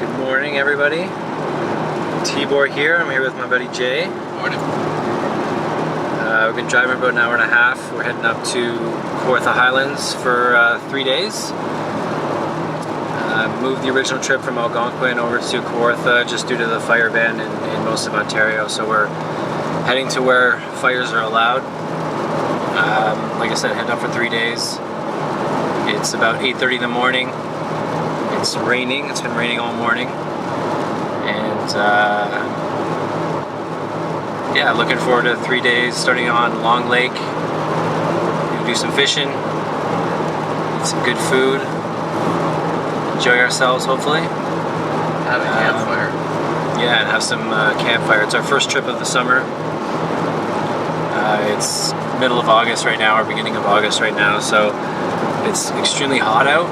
Good morning, everybody. Tibor here. I'm here with my buddy Jay. Morning. We've been driving about an hour and a half. We're heading up to Kawartha Highlands for 3 days. Moved the original trip from Algonquin over to Kawartha just due to the fire ban in most of Ontario. So we're heading to where fires are allowed. Like I said, heading up for 3 days. It's about 8:30 in the morning. It's raining. It's been raining all morning. And yeah, looking forward to 3 days starting on Long Lake. We'll do some fishing, eat some good food, enjoy ourselves hopefully. Have a campfire. Yeah, and have some campfire. It's our first trip of the summer. It's middle of August right now, or beginning of August right now, so it's extremely hot out,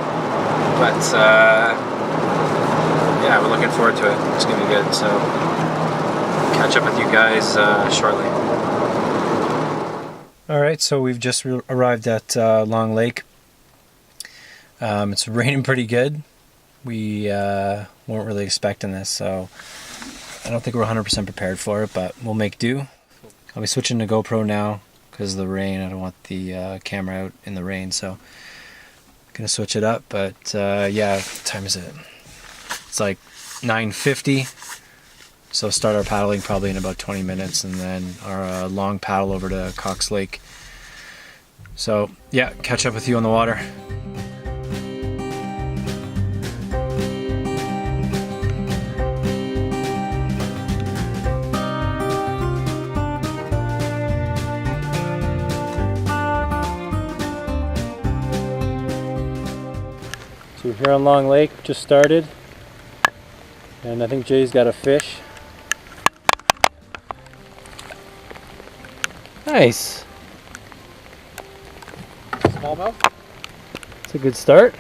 but yeah, we're looking forward to it. It's gonna be good, so catch up with you guys shortly. Alright, so we've just arrived at Long Lake. It's raining pretty good. We weren't really expecting this, so I don't think we're 100% prepared for it, but we'll make do. I'll be switching to GoPro now because of the rain. I don't want the camera out in the rain, so I'm gonna switch it up. But yeah, what time is it? It's like 9:50, so start our paddling probably in about 20 minutes, and then our long paddle over to Cox Lake. So yeah, catch up with you on the water. So we're here on Long Lake, just started, and I think Jay's got a fish. Nice. Smallmouth? It's a good start.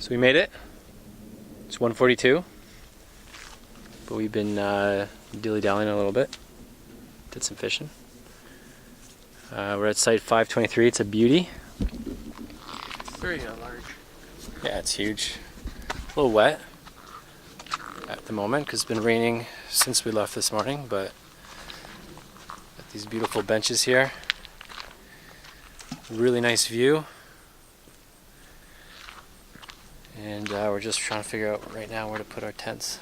So we made it. It's 1:42, but we've been dilly-dallying a little bit. Did some fishing. We're at site 523. It's a beauty. Very large. Yeah, it's huge. A little wet at the moment because it's been raining since we left this morning, but got these beautiful benches here. Really nice view. And we're just trying to figure out right now where to put our tents.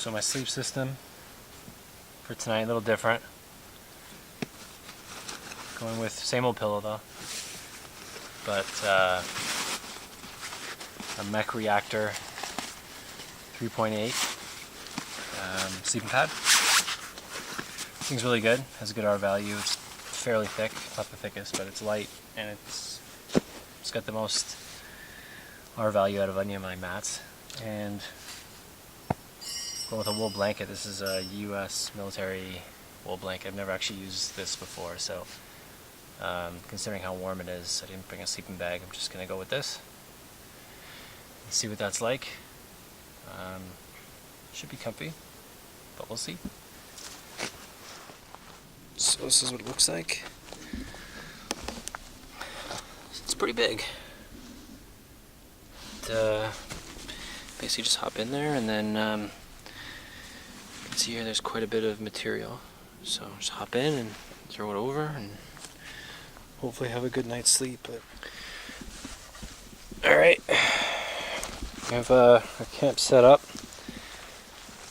So my sleep system for tonight, a little different. Going with same old pillow though. But a Mech Reactor 3.8 sleeping pad. Thing's really good, has a good R value. It's fairly thick, not the thickest, but it's light, and it's got the most R value out of any of my mats. And going with a wool blanket. This is a US military wool blanket. I've never actually used this before, so considering how warm it is, I didn't bring a sleeping bag. I'm just gonna go with this and see what that's like. Should be comfy, but we'll see. So this is what it looks like. It's pretty big. Basically just hop in there, and then you can see here there's quite a bit of material. So just hop in and throw it over and hopefully have a good night's sleep. But alright, we have our camp set up,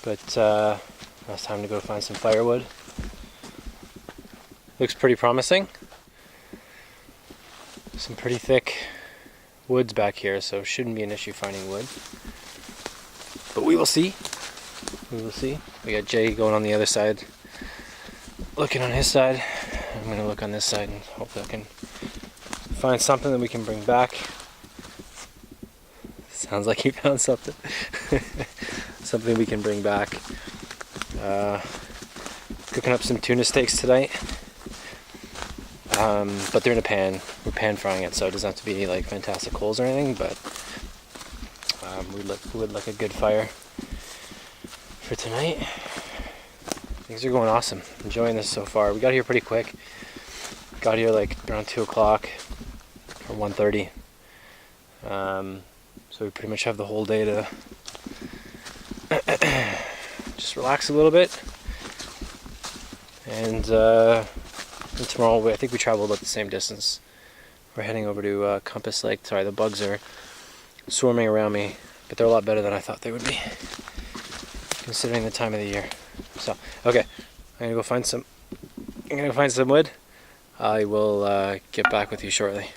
but now it's time to go find some firewood. Looks pretty promising. Some pretty thick woods back here, so shouldn't be an issue finding wood. But we will see. We will see. We got Jay going on the other side, looking on his side. I'm going to look on this side and hopefully I can find something that we can bring back. Sounds like he found something. Something we can bring back. Cooking up some tuna steaks tonight. But they're in a pan. We're pan frying it, so it doesn't have to be like fantastic coals or anything, but we would like a good fire for tonight. Things are going awesome. Enjoying this so far. We got here pretty quick. Got here like around 2 o'clock or 1:30. So we pretty much have the whole day to just relax a little bit. And tomorrow, I think we travel about the same distance. We're heading over to Compass Lake. Sorry, the bugs are swarming around me, but they're a lot better than I thought they would be, considering the time of the year. So, okay, I'm gonna go find some. I'm gonna find some wood. I will get back with you shortly.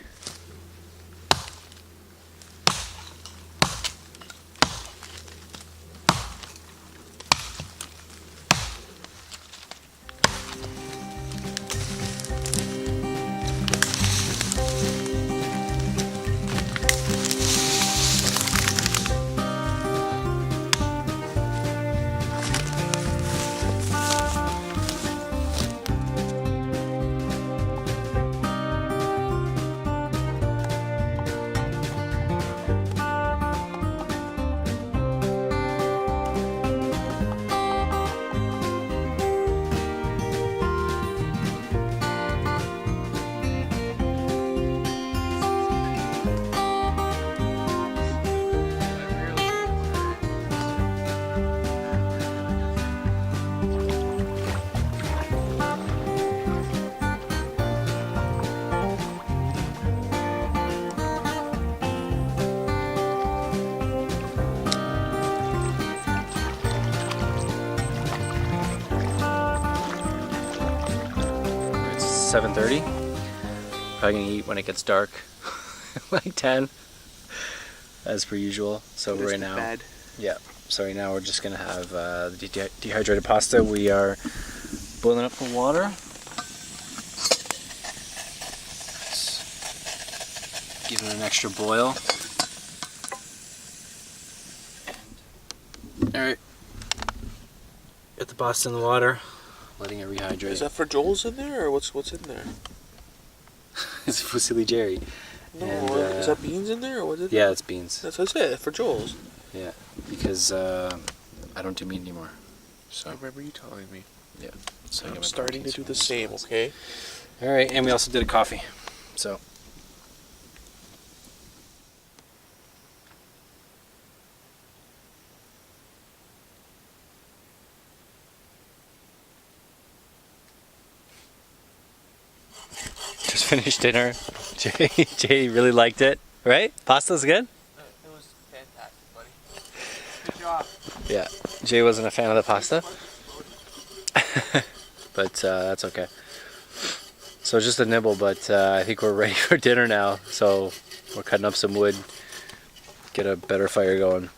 It's 7:30. Probably gonna eat when it gets dark, like 10, as per usual. So right now, bad. yeah. So right now we're just gonna have the dehydrated pasta. We are boiling up the water. Just give it an extra boil. All right. Get the pasta in the water, letting it rehydrate. Is that for Joel's in there, or what's in there? It's Fusilli Jerry. No, And, is that beans in there, or what is it? Yeah, it's beans. That's what I said, for Joel's. Yeah, because I don't do meat anymore. So I remember you telling me. yeah, so I get I'm my starting to proteins do from the same, those. okay? All right, and we also did a coffee. So just finished dinner. Jay really liked it, right? Pasta's good? It was fantastic, buddy. Good job. Yeah, Jay wasn't a fan of the pasta. But that's okay. So just a nibble, but I think we're ready for dinner now. So we're cutting up some wood, get a better fire going.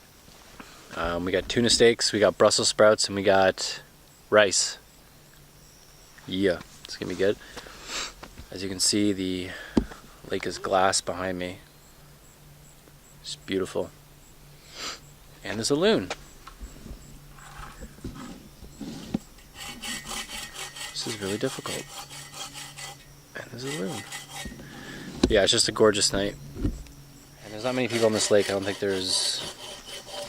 We got tuna steaks, we got Brussels sprouts, and we got rice. Yeah, it's gonna be good. As you can see, the lake is glass behind me. It's beautiful. And there's a loon. This is really difficult. And there's a loon. Yeah, it's just a gorgeous night. And there's not many people on this lake. I don't think there's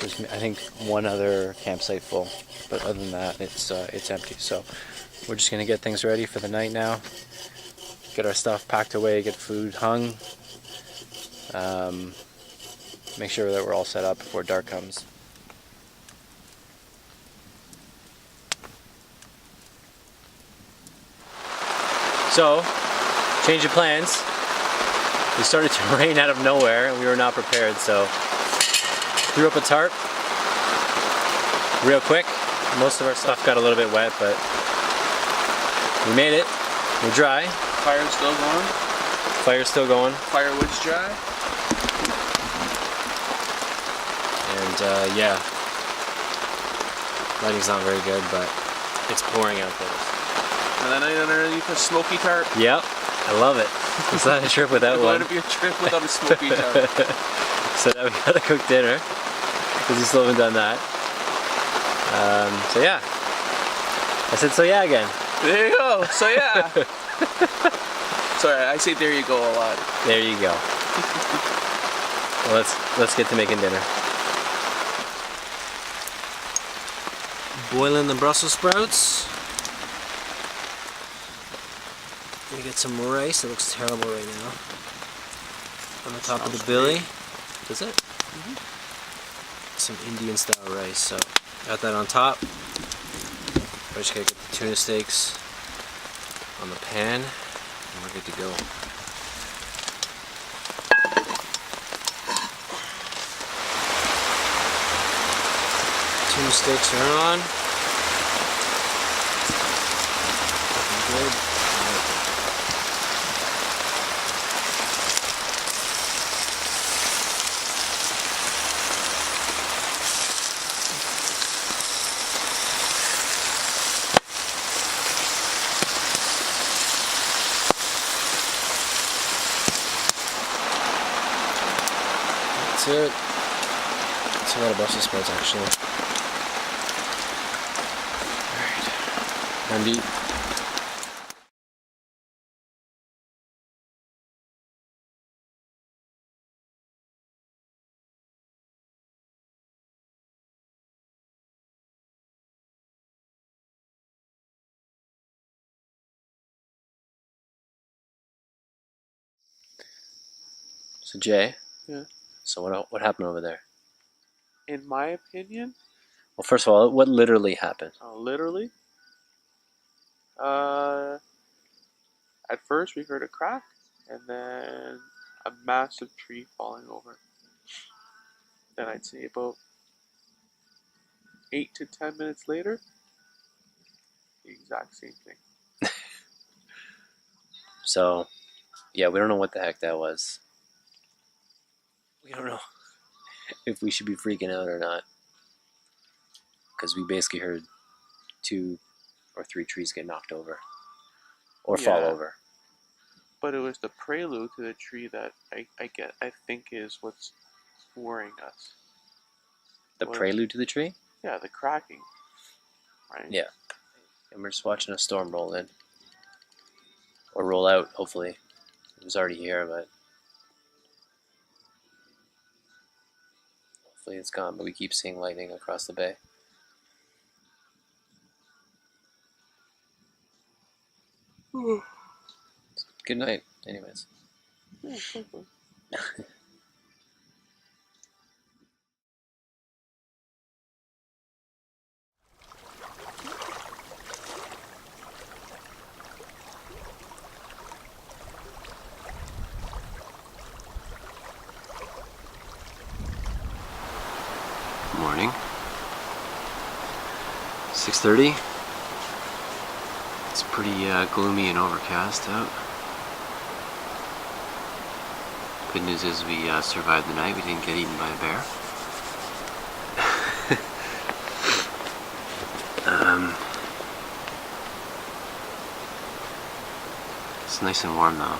I think one other campsite full. But other than that, it's empty. So we're just gonna get things ready for the night now. Get our stuff packed away, get food hung. Make sure that we're all set up before dark comes. So, change of plans. It started to rain out of nowhere and we were not prepared, so threw up a tarp real quick. Most of our stuff got a little bit wet, but we made it. We're dry. Fire's still going. Fire's still going. Firewood's dry. And yeah, lighting's not very good, but it's pouring out there. And then underneath a smoky tarp. Yep, I love it. It's not a trip without one. It's going to be a trip without a smoky tarp. So now we gotta cook dinner, because we still haven't done that. So yeah. I said so yeah again. There you go. So yeah. Sorry, I say there you go a lot. There you go. Well, let's get to making dinner. Boiling the Brussels sprouts. Gonna get some rice. It looks terrible right now. On the top of the billy. Does it? Mm-hmm. Some Indian style rice. So got that on top. We're just gonna get the tuna steaks on the pan, and we're good to go. Tuna steaks are on. Looking good. That's it. That's a lot of Brussels sprouts actually. Alright. And eat. So Jay. Yeah. So what happened over there? In my opinion. Well, first of all, what literally happened? Literally. At first we heard a crack, and then a massive tree falling over. Then I'd say about 8 to 10 minutes later, the exact same thing. So, yeah, we don't know what the heck that was. We don't know if we should be freaking out or not. Because we basically heard 2 or 3 trees get knocked over. Or fall over. But it was the prelude to the tree that I think is what's worrying us. The prelude to the tree? Yeah, the cracking. Right? Yeah. And we're just watching a storm roll in. Or roll out, hopefully. It was already here, but hopefully it's gone, but we keep seeing lightning across the bay. Good night, anyways. Morning. 6:30. It's pretty gloomy and overcast out. Good news is we survived the night. We didn't get eaten by a bear. It's nice and warm though.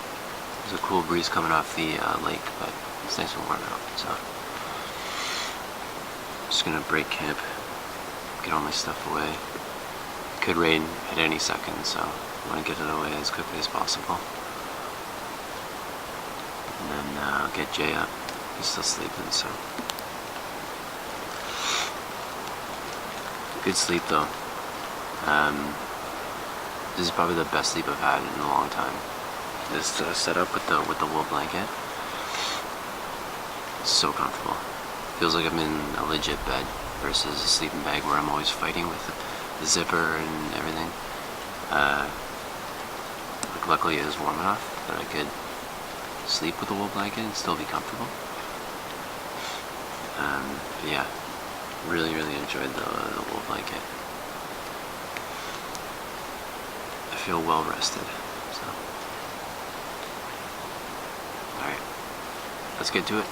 There's a cool breeze coming off the lake, but it's nice and warm out. So I'm just gonna break camp, get all my stuff away. It could rain at any second, so I want to get it away as quickly as possible. And then I'll get Jay up. He's still sleeping, so. Good sleep though. This is probably the best sleep I've had in a long time. This setup with the wool blanket. It's so comfortable. Feels like I'm in a legit bed versus a sleeping bag where I'm always fighting with the zipper and everything. Luckily it is warm enough that I could sleep with a wool blanket and still be comfortable. But yeah, really enjoyed the wool blanket. I feel well rested. So, all right, let's get to it.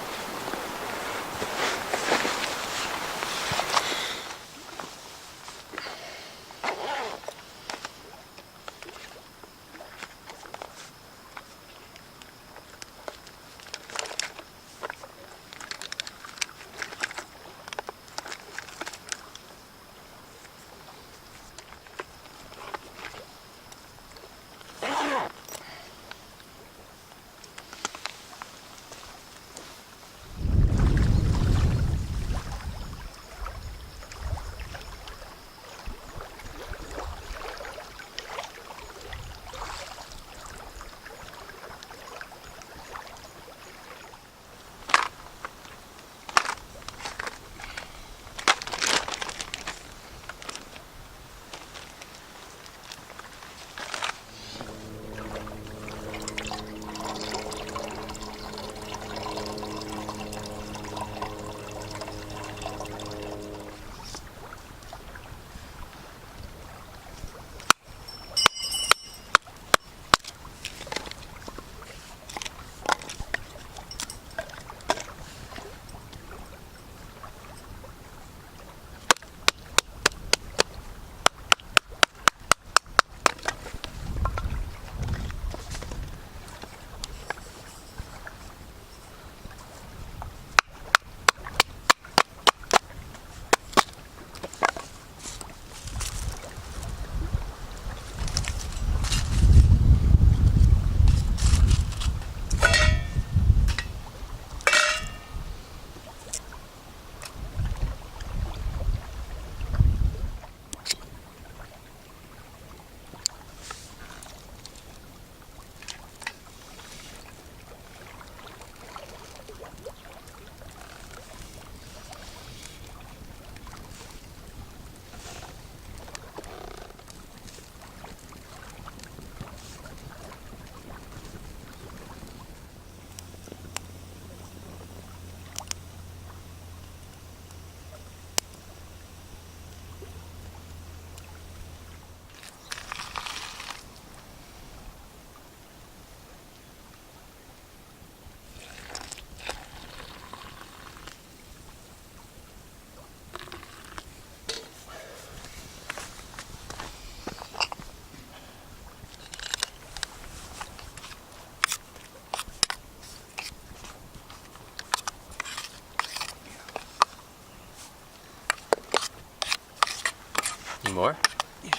Any more? Yeah.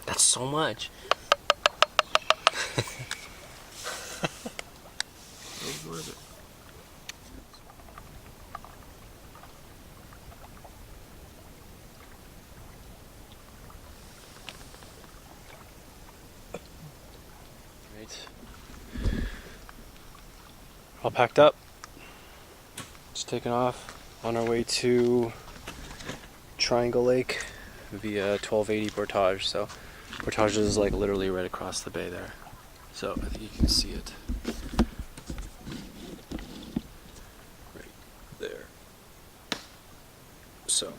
That's so much. What is it? Right. All packed up. Just taking off. On our way to Triangle Lake via 1280 Portage. So Portage is like literally right across the bay there. So I think you can see it. Right there. So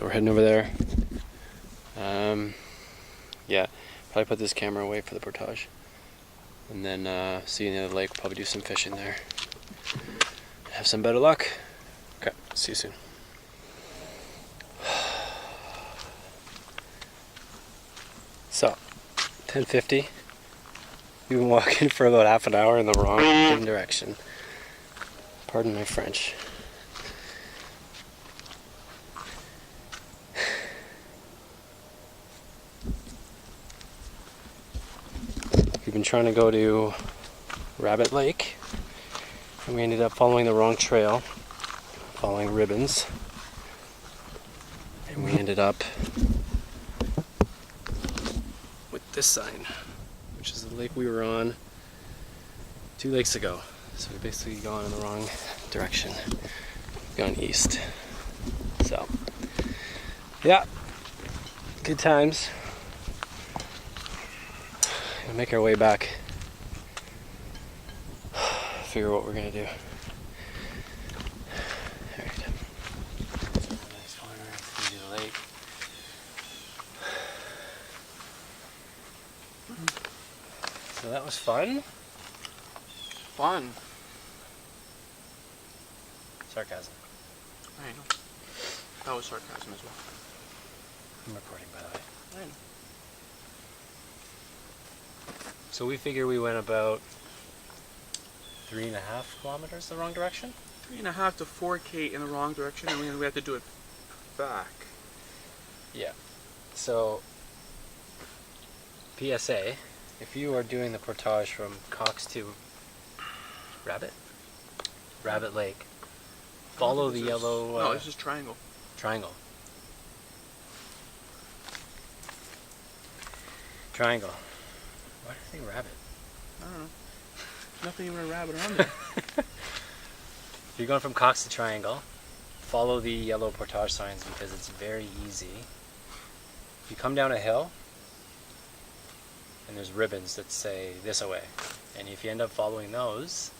we're heading over there. Yeah, probably put this camera away for the Portage. And then see you in the other lake. Probably do some fishing there. Have some better luck. Okay, see you soon. So, 10:50. We've been walking for about half an hour in the wrong direction. Pardon my French. We've been trying to go to Rabbit Lake, and we ended up following the wrong trail, following ribbons, and we ended up with this sign, which is the lake we were on 2 lakes ago. So we've basically gone in the wrong direction, gone east. So, yeah, good times. Gonna make our way back. Figure what we're gonna do. Alright. Nice water through the lake. So that was fun. Fun. Sarcasm. I know. That was sarcasm as well. I'm recording, by the way. I know. So we figure we went about 3.5 kilometers the wrong direction? 3.5 to 4K in the wrong direction, and we have to do it back. Yeah. So, PSA, if you are doing the portage from Cox to Rabbit Lake, follow the yellow no, this is Triangle. Triangle. Why did I say rabbit? I don't know. Nothing even a rabbit on there. If you're going from Cox to Triangle, follow the yellow portage signs because it's very easy. You come down a hill, and there's ribbons that say this away. And if you end up following those,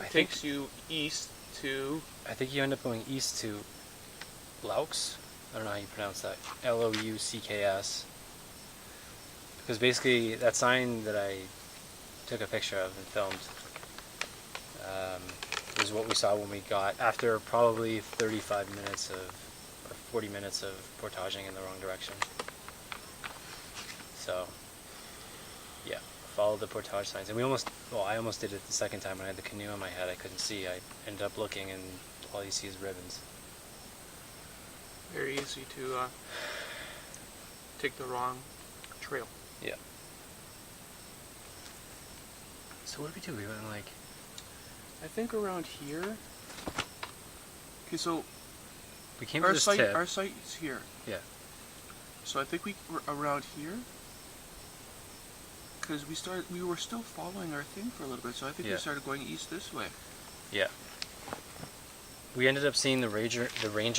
It takes you east to... I think you end up going east to Loucks. I don't know how you pronounce that. Loucks. Because basically that sign that I took a picture of and filmed is what we saw when we got, after probably 35 minutes or 40 minutes of portaging in the wrong direction. So, yeah, follow the portage signs. And I almost did it the second time when I had the canoe in my head. I couldn't see. I ended up looking and all you see is ribbons. Very easy to take the wrong trail. Yeah. So what did we do? We went like... I think around here... Okay, so... We came to this tip. Our site is here. Yeah. So I think we were around here. Because we were still following our thing for a little bit, so I think we started going east this way. Yeah. We ended up seeing the ranger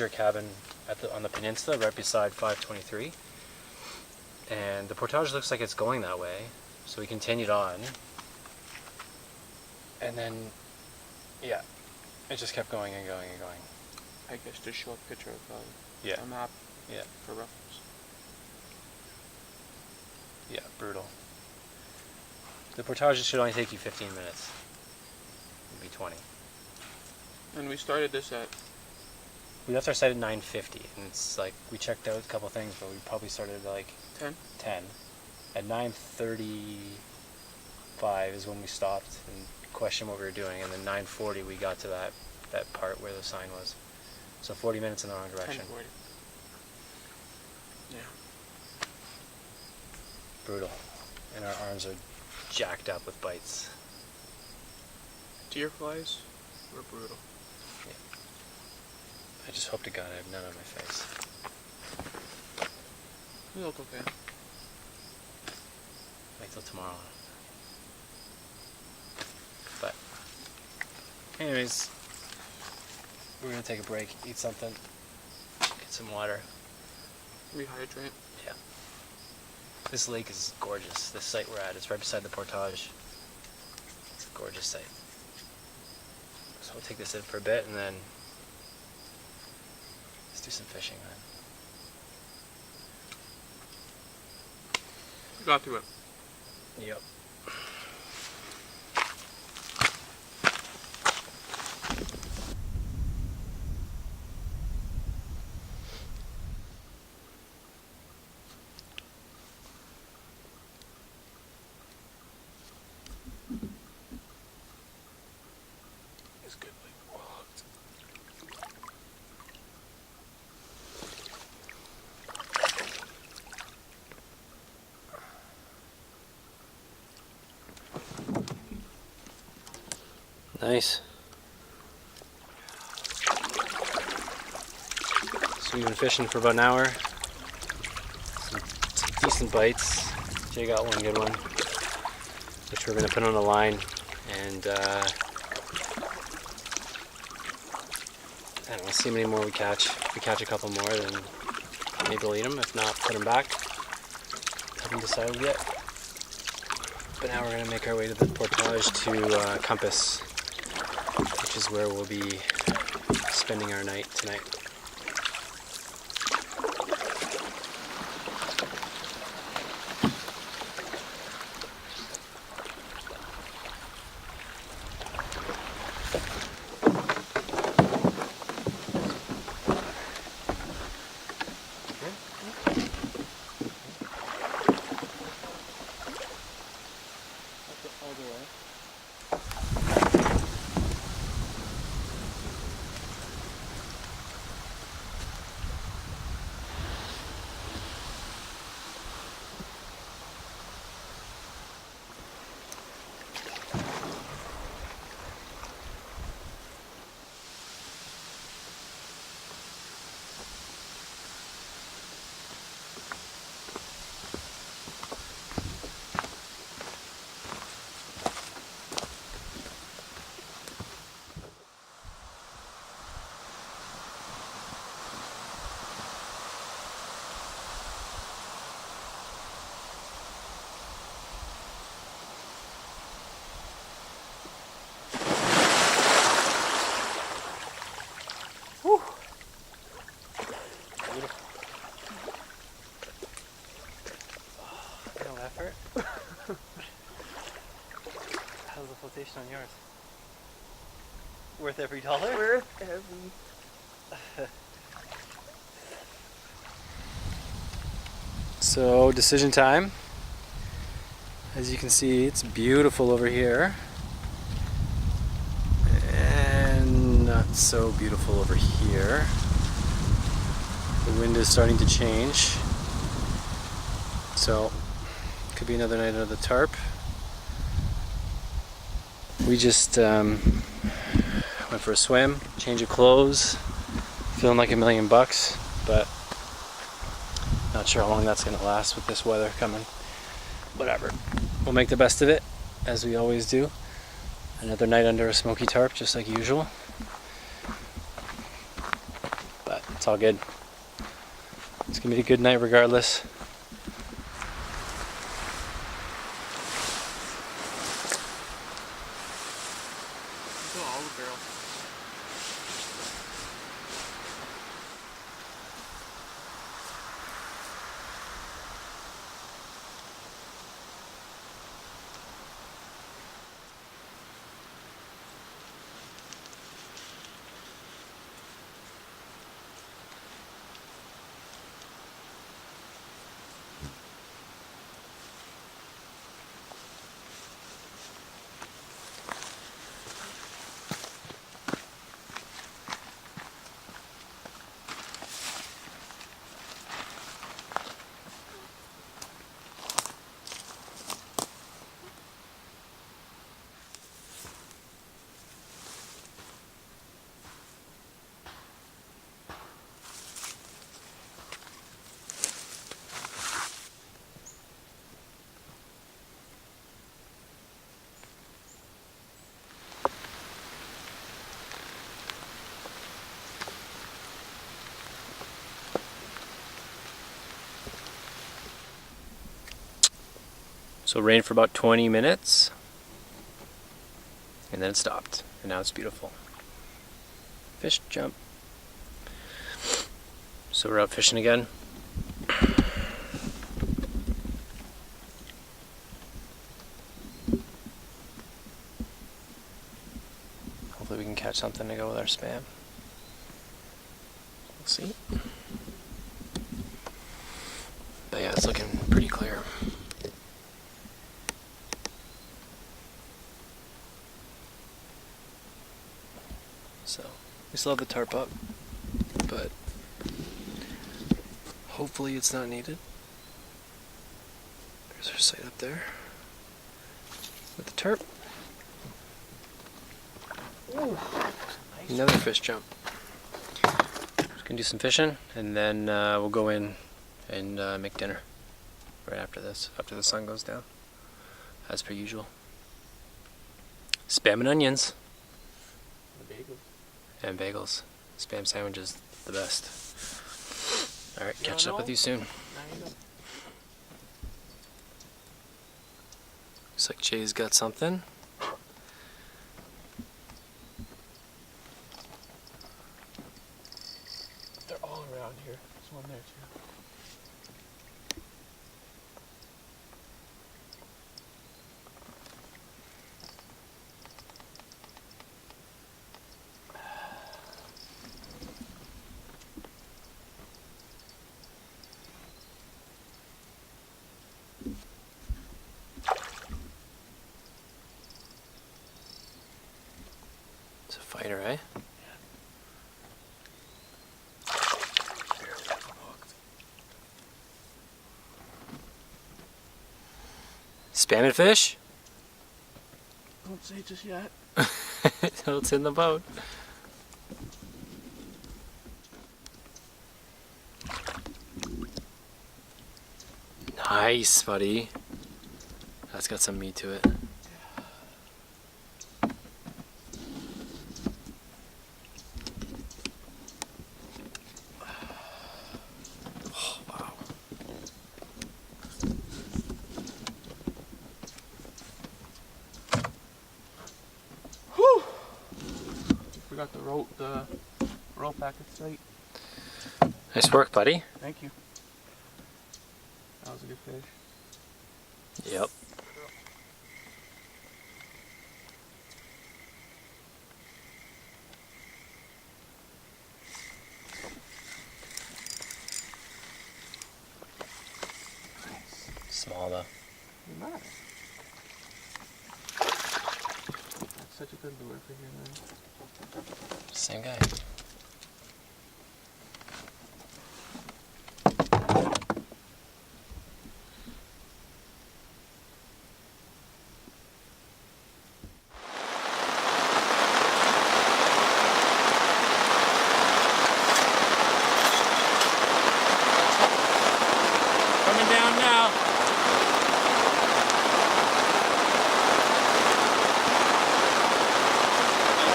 cabin on the peninsula right beside 523. And the portage looks like it's going that way, so we continued on. And then, yeah, it just kept going and going and going. I guess just show a picture of Yeah. a map Yeah. for reference. Yeah, brutal. The portage should only take you 15 minutes. Maybe 20. And we started this at... We left our site at 9:50, and it's like, we checked out a couple things, but we probably started at like 10? 10. At 9:35 is when we stopped and questioned what we were doing, and then 9:40 we got to that part where the sign was. So 40 minutes in the wrong direction. 10:40. Yeah. Brutal. And our arms are jacked up with bites. Deer flies were brutal. Yeah. I just hope to God I have none on my face. We look okay. Wait till tomorrow. But Anyways, we're gonna take a break, eat something, get some water. Rehydrate. Yeah. This lake is gorgeous. This site we're at, it's right beside the Portage. It's a gorgeous site. So we'll take this in for a bit and then let's do some fishing then. You got to it. Yep. It's good. Nice. So we've been fishing for about an hour. Some decent bites. Jay got one good one, which we're gonna put on a line, and I don't know, see how many more we catch. If we catch a couple more, then maybe we'll eat them. If not, put them back. Haven't decided yet. But now we're gonna make our way to the Portage to Compass, which is where we'll be spending our night tonight. No effort. How's the flotation on yours? Worth every dollar? Worth every. So, decision time. As you can see, it's beautiful over here. And not so beautiful over here. The wind is starting to change. So, could be another night under the tarp. We just went for a swim, change of clothes, feeling like $1,000,000, but not sure how long that's going to last with this weather coming. Whatever. We'll make the best of it, as we always do. Another night under a smoky tarp, just like usual. But it's all good. It's going to be a good night regardless. Fill all the barrels. So it rained for about 20 minutes, and then it stopped, and now it's beautiful. Fish jump. So we're out fishing again. Hopefully we can catch something to go with our spam. We'll see. But yeah, it's looking pretty clear. So, we still have the tarp up, but hopefully it's not needed. There's our site up there with the tarp. Ooh, nice. Another fish jump. Just gonna do some fishing, and then we'll go in and make dinner right after this, after the sun goes down, as per usual. Spam and onions. And bagels. Spam sandwiches, the best. Alright, catch up with you soon. Looks like Jay's got something. They're all around here. There's one there too. It's a fighter, eh? Spam and fish? Don't say just yet. Till it's in the boat. Nice, buddy. That's got some meat to it. Oh, wow. Whew! Forgot the roll packet site. Nice work, buddy. Thank you. That was a good fish. Yep. Small though. Doesn't matter. That's such a good lure for here, man. Same guy. Coming down now.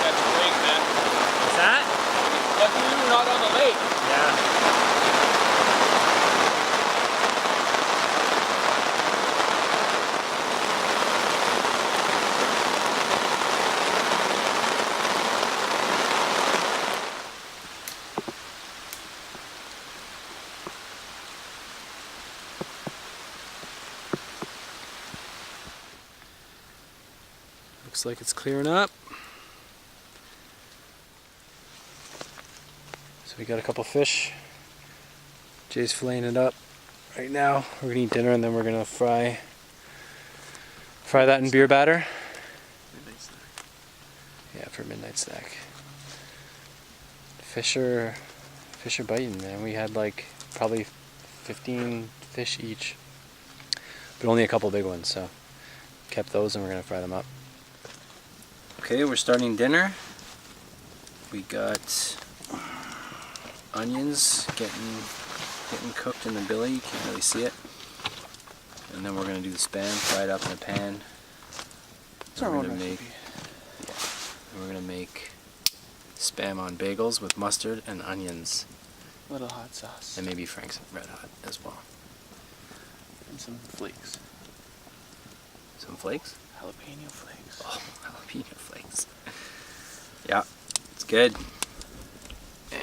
That's great, man. What's that? Lucky we were not on the lake. Yeah. Looks like it's clearing up. So we got a couple fish. Jay's filleting it up right now. We're gonna eat dinner and then we're gonna fry that in beer batter. Midnight snack. Yeah, for a midnight snack. Fish are biting, man. We had like probably 15 fish each, but only a couple big ones, so kept those and we're gonna fry them up. Okay, we're starting dinner. We got onions getting cooked in the billy. You can't really see it. And then we're gonna do the spam, fry it up in a pan. It's our own And we're gonna make spam on bagels with mustard and onions, Little hot sauce. and maybe Frank's Red Hot as well. And some flakes. Some flakes? Jalapeno flakes. Oh, jalapeno flakes. Yeah, it's good.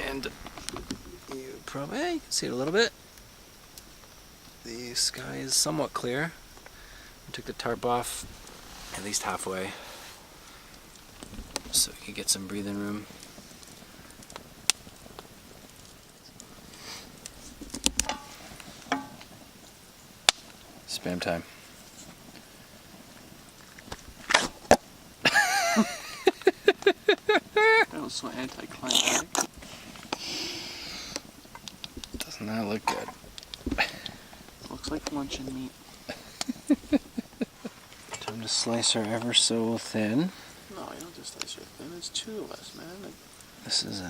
And you probably you can see it a little bit. The sky is somewhat clear. I took the tarp off at least halfway so we could get some breathing room. Spam time. That was so anticlimactic. Doesn't that look good? Looks like luncheon meat. Time to slice her ever so thin. No, you don't just slice her thin. There's two of us, man. Like, This is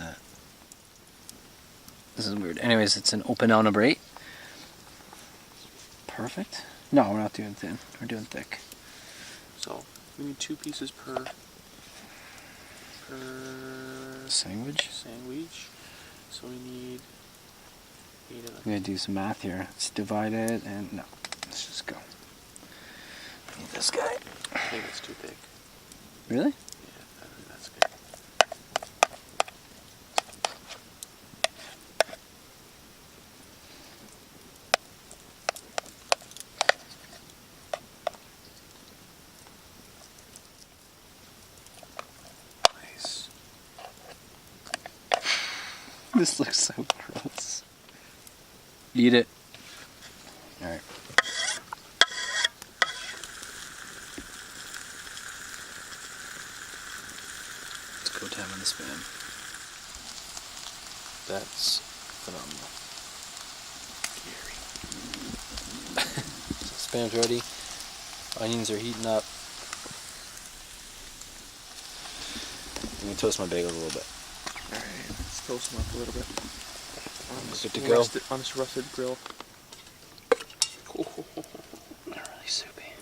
weird. Anyways, it's an open elnabrate. Perfect. No, we're not doing thin. We're doing thick. so we need 2 pieces per Sandwich. sandwich. So we need 8 of I'm them. gonna do some math here. Let's divide it and no. Let's just go. I need this guy. I think it's too big. Really? Yeah, I think that's good. Nice. This looks so gross. Eat it. Alright. Let's go time on the spam. That's phenomenal. So spam's ready. Onions are heating up. I'm gonna toast my bagels a little bit. Alright, let's toast them up a little bit. Good to go. On this rusted grill. They're really soupy.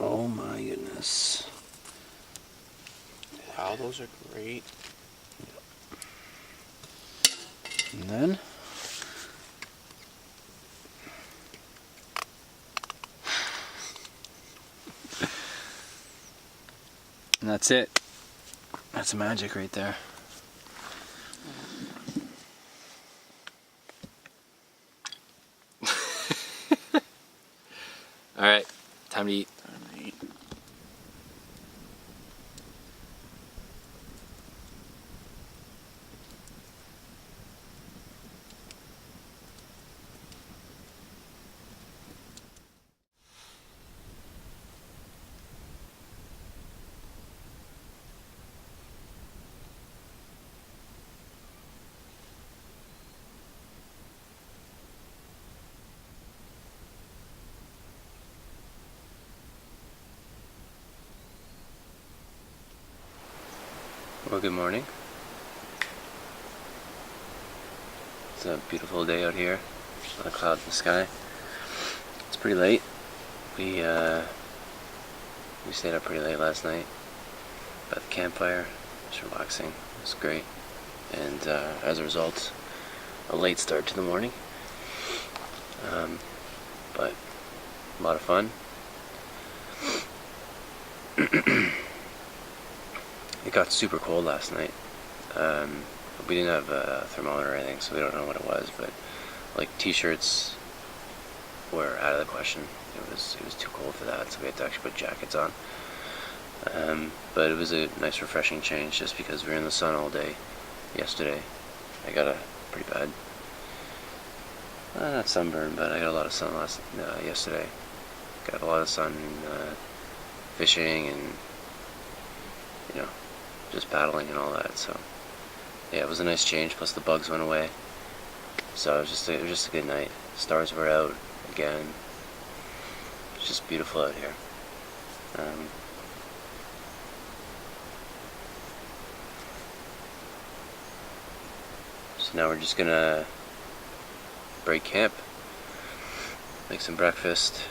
Oh my goodness. Wow, those are great. And then and that's it. That's magic right there. All right, time to eat. Well, good morning. It's a beautiful day out here. Not a cloud in the sky. It's pretty late. We stayed up pretty late last night by the campfire, just relaxing. It was great. And as a result, a late start to the morning. But a lot of fun. It got super cold last night. We didn't have a thermometer or anything, so we don't know what it was. But like t-shirts were out of the question. It was too cold for that, so we had to actually put jackets on. But it was a nice, refreshing change, just because we were in the sun all day yesterday. I got a pretty bad, not sunburn, but I got a lot of sun yesterday. Got a lot of sun fishing and just paddling and all that. So yeah, it was a nice change. Plus the bugs went away. So it was just a good night. Stars were out again. It's just beautiful out here. So now we're just gonna break camp, make some breakfast,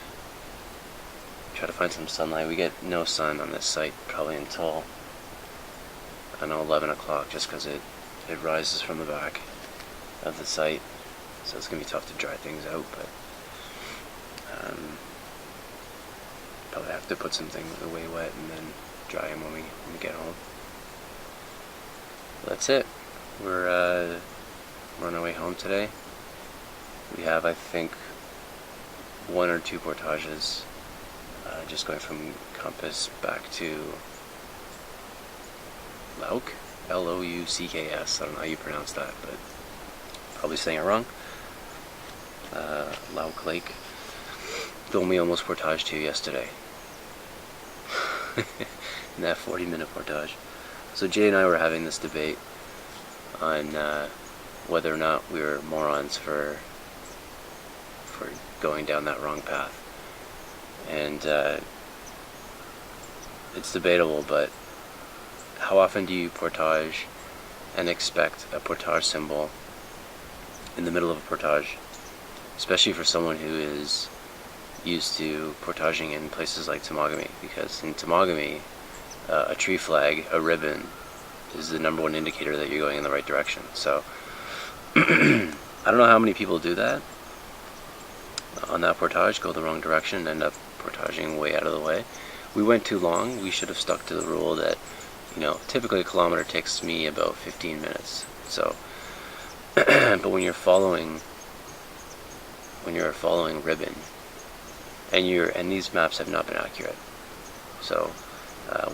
try to find some sunlight. We get no sun on this site probably until, I don't know, 11 o'clock, just because it rises from the back of the site. so it's gonna be tough to dry things out, but probably have to put some things away wet and then dry them when we get home. That's it. We're on our way home today. We have, I think, 1 or 2 portages, just going from Compass back to Lauk, Loucks. I don't know how you pronounce that, but probably saying it wrong. Lauk Lake. Filmed me almost portage to yesterday. In that 40-minute portage. So Jay and I were having this debate on whether or not we were morons for going down that wrong path. And it's debatable, but how often do you portage and expect a portage symbol in the middle of a portage? Especially for someone who is used to portaging in places like Temagami, because in Temagami, a tree flag, a ribbon, is the number one indicator that you're going in the right direction. So I don't know how many people do that on that portage, go the wrong direction and end up portaging way out of the way. We went too long. We should have stuck to the rule that, typically a kilometer takes me about 15 minutes. So but when you're following ribbon, and these maps have not been accurate, so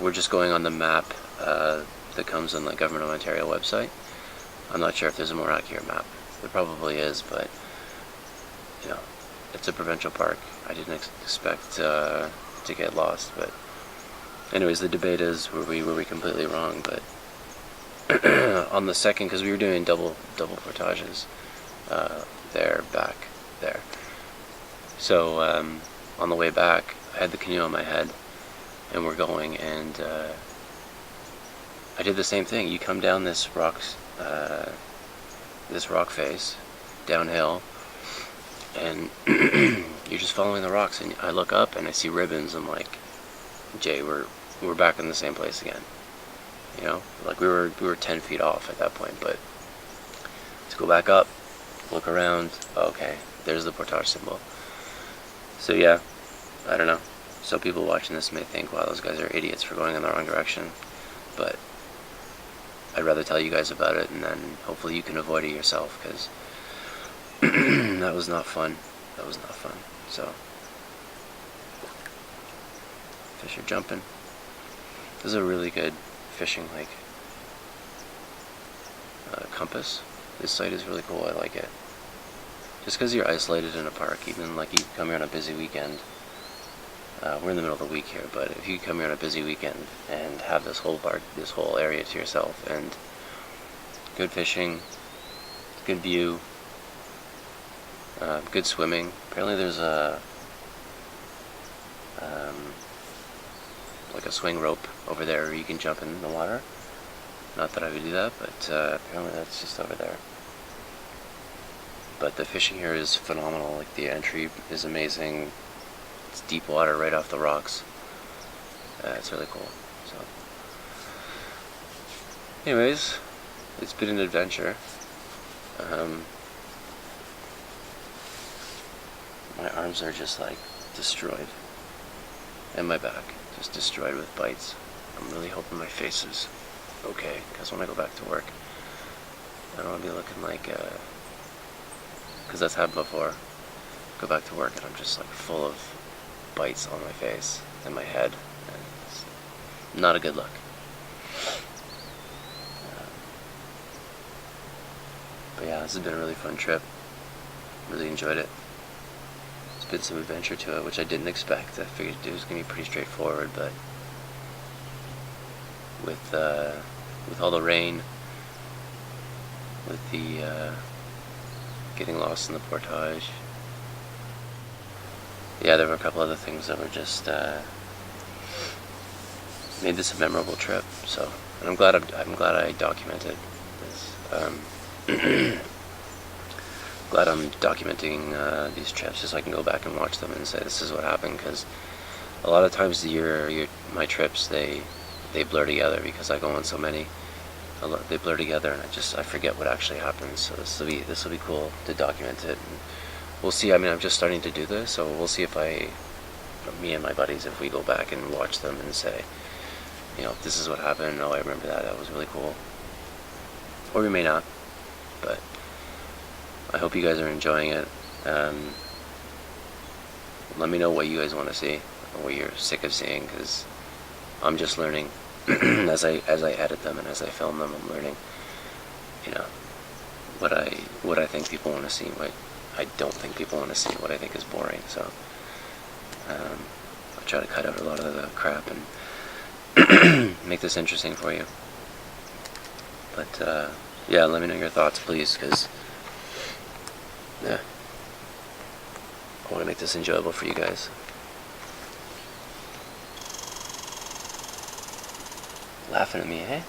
we're just going on the map that comes on the Government of Ontario website. I'm not sure if there's a more accurate map. There probably is, but it's a provincial park. I didn't expect to get lost, but anyways, the debate is were we completely wrong? But on the second, because we were doing double portages there, back there. So on the way back, I had the canoe on my head, and we're going, and I did the same thing. You come down this rock face, downhill, and you're just following the rocks, and I look up and I see ribbons. I'm like, Jay, we're back in the same place again. Like we were 10 feet off at that point, but to go back up, look around, okay, there's the portage symbol. So yeah, I don't know. Some people watching this may think, wow, those guys are idiots for going in the wrong direction, but I'd rather tell you guys about it, and then hopefully you can avoid it yourself, because that was not fun. So fish are jumping. This is a really good fishing lake. Compass. This site is really cool. I like it. Just because you're isolated in a park, even like you come here on a busy weekend. We're in the middle of the week here, but if you come here on a busy weekend and have this whole park, this whole area to yourself, and good fishing, good view, good swimming. Apparently there's like a swing rope over there where you can jump in the water. Not that I would do that, but apparently that's just over there. But the fishing here is phenomenal. Like the entry is amazing. It's deep water right off the rocks. It's really cool. So, anyways, it's been an adventure. My arms are just like destroyed, and my back just destroyed with bites. I'm really hoping my face is okay, because when I go back to work, I don't want to be looking like, because that's happened before. Go back to work and I'm just like full of bites on my face and my head, and it's not a good look. But yeah, this has been a really fun trip. Really enjoyed it. There's been some adventure to it, which I didn't expect. I figured it was going to be pretty straightforward, but with all the rain, with the getting lost in the portage, yeah, there were a couple other things that were just made this a memorable trip. So, and I'm glad I documented this. Glad I'm documenting these trips, just so I can go back and watch them and say this is what happened. Because a lot of times my trips they blur together because I go on so many. they blur together, and I forget what actually happens. So this will be cool to document it, and we'll see. I mean, I'm just starting to do this, so we'll see if me and my buddies, if we go back and watch them and say, this is what happened. Oh, I remember that. That was really cool. Or we may not, but I hope you guys are enjoying it. Let me know what you guys want to see, or what you're sick of seeing, because I'm just learning as I edit them and as I film them. I'm learning, what I think people want to see, what I don't think people want to see, what I think is boring. So I'll try to cut out a lot of the crap and make this interesting for you. But yeah, let me know your thoughts, please, because yeah, I want to make this enjoyable for you guys. Laughing at me, eh?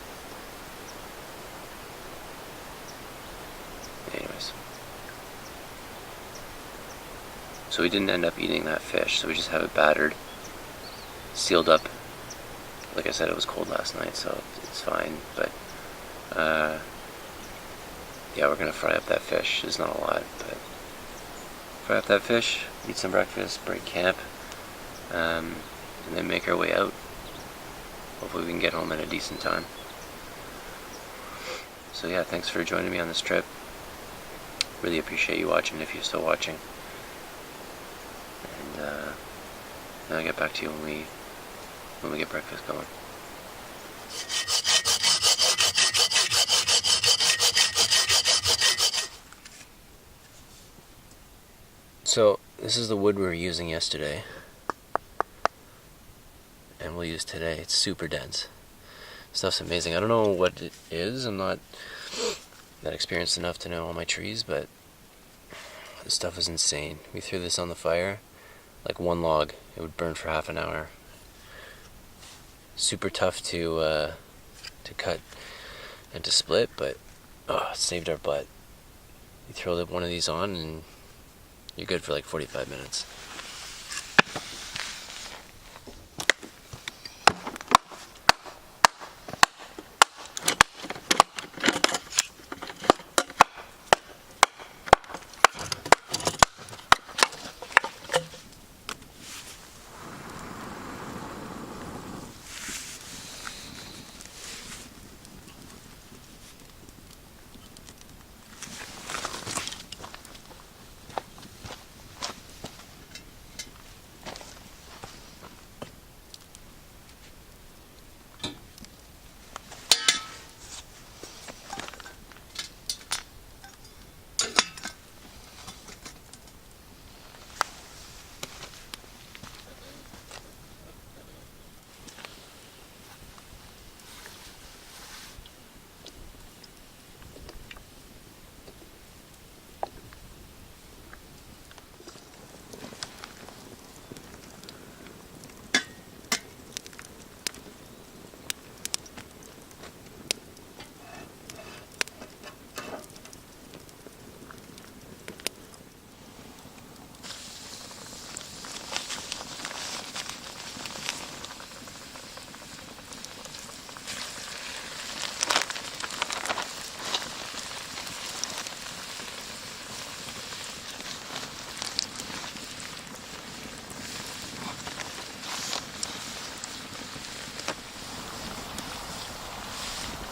Anyways. So we didn't end up eating that fish, so we just have it battered, sealed up. Like I said, it was cold last night, so it's fine, but yeah, we're gonna fry up that fish. There's not a lot, but fry up that fish, eat some breakfast, break camp, and then make our way out. Hopefully we can get home at a decent time. So yeah, thanks for joining me on this trip. Really appreciate you watching, if you're still watching. And then I'll get back to you when we get breakfast going. So this is the wood we were using yesterday, and we'll use today. It's super dense. Stuff's amazing. I don't know what it is. I'm not that experienced enough to know all my trees, but this stuff is insane. We threw this on the fire, like one log. It would burn for half an hour. Super tough to cut and to split, but it saved our butt. You throw one of these on and you're good for like 45 minutes.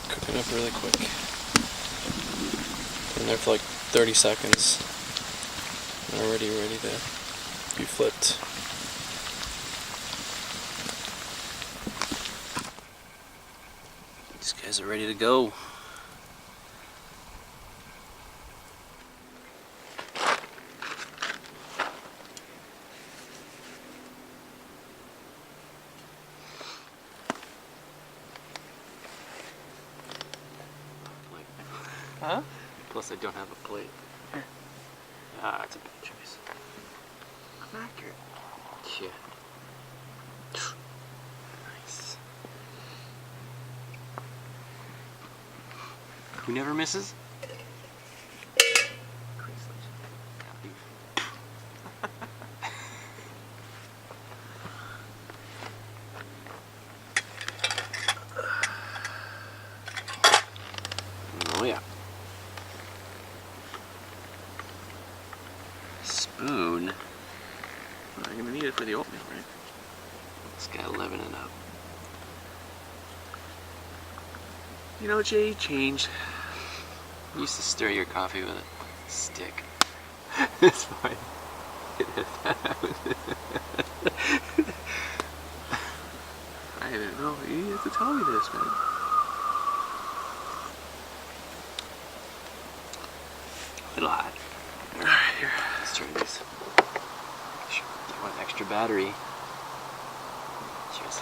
Cooking up really quick. In there for like 30 seconds. Already ready to be flipped. These guys are ready to go. Huh? Plus I don't have a plate. Ah, it's a bad choice. I'm accurate. Yeah. Nice. Who never misses? spoon. I'm gonna need it for the oatmeal, right? It's got 11 and up. You know, Jay changed. You used to stir your coffee with a stick. It's fine. I didn't know. You have to tell me this, man. A little hot. Alright, here. Let's turn these. You want extra battery? Cheers.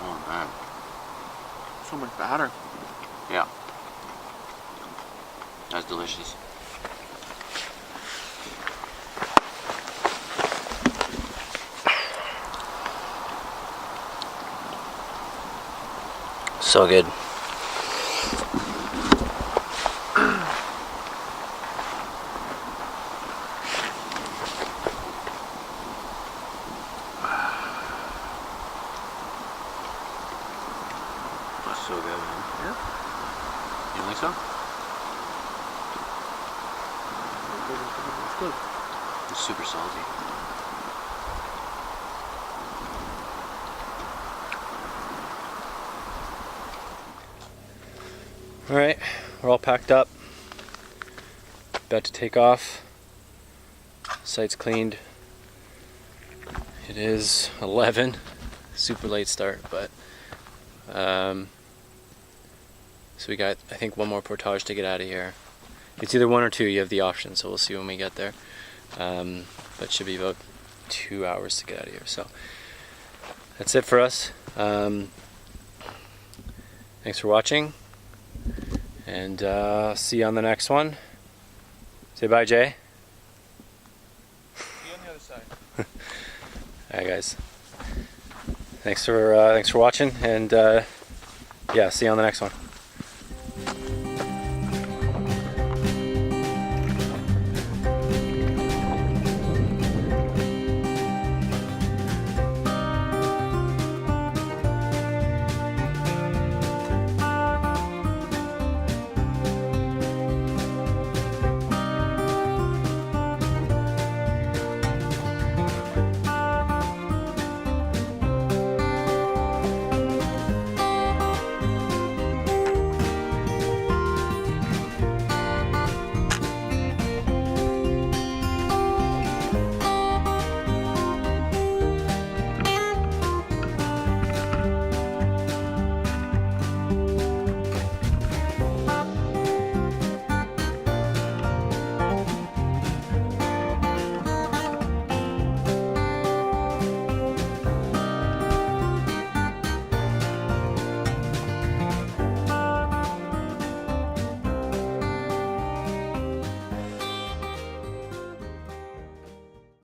Oh man. So much batter. Yeah. That's delicious. So good. That's so good, man. Yeah. You don't think so? It's good. It's super salty. All right, we're all packed up. About to take off. Site's cleaned. It is 11. Super late start, but so we got, I think, one more portage to get out of here. It's either one or two. You have the option, so we'll see when we get there. But it should be about 2 hours to get out of here. So that's it for us. Thanks for watching, and see you on the next one. Say bye, Jay. Be on the other side. Alright, guys. Thanks for watching, and yeah, see you on the next one.